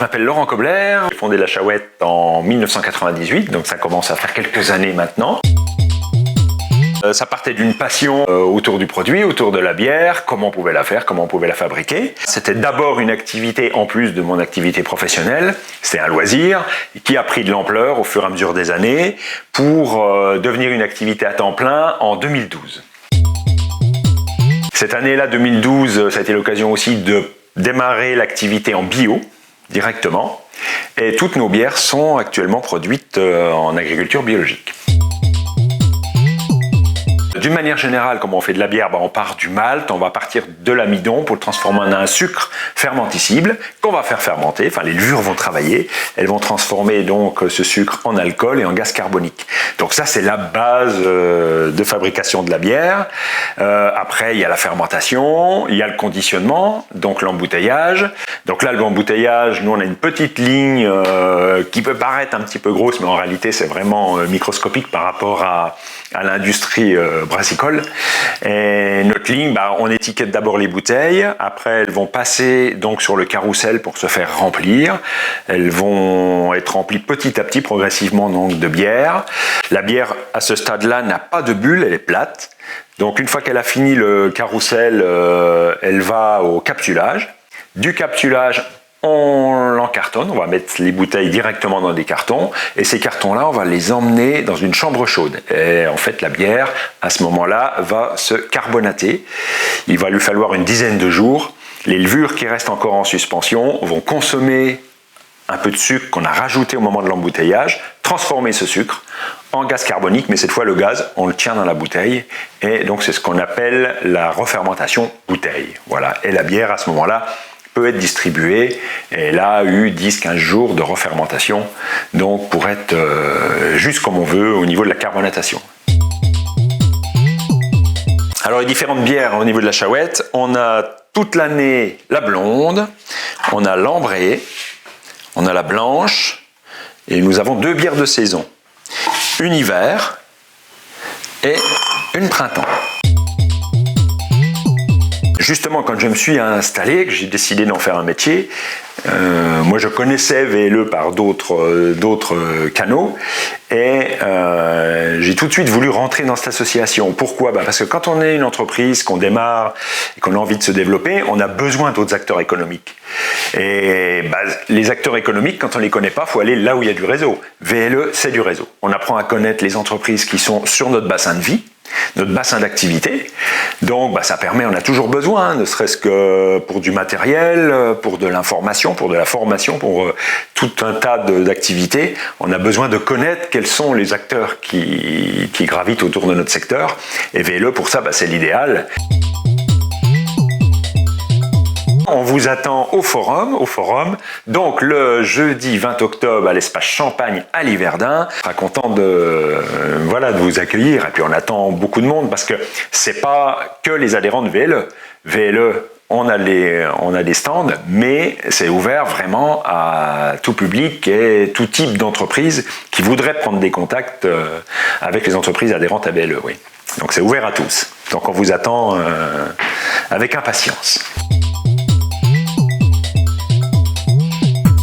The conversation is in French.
m'appelle Laurent Kobler, j'ai fondé la Chahouette en 1998, donc ça commence à faire quelques années maintenant. Ça partait d'une passion autour du produit, autour de la bière, comment on pouvait la faire, comment on pouvait la fabriquer. C'était d'abord une activité en plus de mon activité professionnelle, c'était un loisir qui a pris de l'ampleur au fur et à mesure des années pour devenir une activité à temps plein en 2012. Cette année-là, 2012, ça a été l'occasion aussi de démarrer l'activité en bio directement et toutes nos bières sont actuellement produites en agriculture biologique. D'une manière générale, comme on fait de la bière, on part du malt, on va partir de l'amidon pour le transformer en un sucre fermenticible qu'on va faire fermenter, enfin les levures vont travailler, elles vont transformer donc ce sucre en alcool et en gaz carbonique. Donc ça c'est la base de fabrication de la bière. Après il y a la fermentation, il y a le conditionnement, donc l'embouteillage. Donc là l'embouteillage, nous on a une petite ligne qui peut paraître un petit peu grosse, mais en réalité c'est vraiment microscopique par rapport à l'industrie brassicole. Et notre ligne, on étiquette d'abord les bouteilles, après elles vont passer donc sur le carrousel pour se faire remplir. Elles vont être remplies petit à petit, progressivement donc de bière. La bière à ce stade-là n'a pas de bulle, elle est plate. Donc une fois qu'elle a fini le carrousel, elle va au capsulage. Du capsulage, on l'encartonne, on va mettre les bouteilles directement dans des cartons et ces cartons-là, on va les emmener dans une chambre chaude. Et en fait, la bière, à ce moment-là, va se carbonater. Il va lui falloir une dizaine de jours. Les levures qui restent encore en suspension vont consommer un peu de sucre qu'on a rajouté au moment de l'embouteillage, transformer ce sucre en gaz carbonique, mais cette fois le gaz, on le tient dans la bouteille et donc c'est ce qu'on appelle la refermentation bouteille. Voilà. Et la bière, à ce moment-là, peut être distribuée, et elle a eu 10-15 jours de refermentation, donc pour être juste comme on veut au niveau de la carbonatation. Alors les différentes bières au niveau de la Chahouette, on a toute l'année la blonde, on a l'ambrée, on a la blanche, et nous avons deux bières de saison, une hiver et une printemps. Justement, quand je me suis installé, que j'ai décidé d'en faire un métier, moi je connaissais VLE par d'autres canaux et j'ai tout de suite voulu rentrer dans cette association. Pourquoi ? Parce que quand on est une entreprise, qu'on démarre et qu'on a envie de se développer, on a besoin d'autres acteurs économiques. Et les acteurs économiques, quand on ne les connaît pas, il faut aller là où il y a du réseau. VLE, c'est du réseau. On apprend à connaître les entreprises qui sont sur notre bassin de vie, notre bassin d'activité. Donc ça permet, on a toujours besoin, ne serait-ce que pour du matériel, pour de l'information, pour de la formation, pour tout un tas d'activités. On a besoin de connaître quels sont les acteurs qui gravitent autour de notre secteur. Et VLE, pour ça, c'est l'idéal. On vous attend au forum, donc le jeudi 20 octobre à l'espace Champagne à Liverdun. On sera content de vous accueillir et puis on attend beaucoup de monde parce que c'est pas que les adhérents de VLE. VLE, on a des stands, mais c'est ouvert vraiment à tout public et tout type d'entreprise qui voudrait prendre des contacts avec les entreprises adhérentes à VLE. Oui. Donc c'est ouvert à tous. Donc on vous attend avec impatience.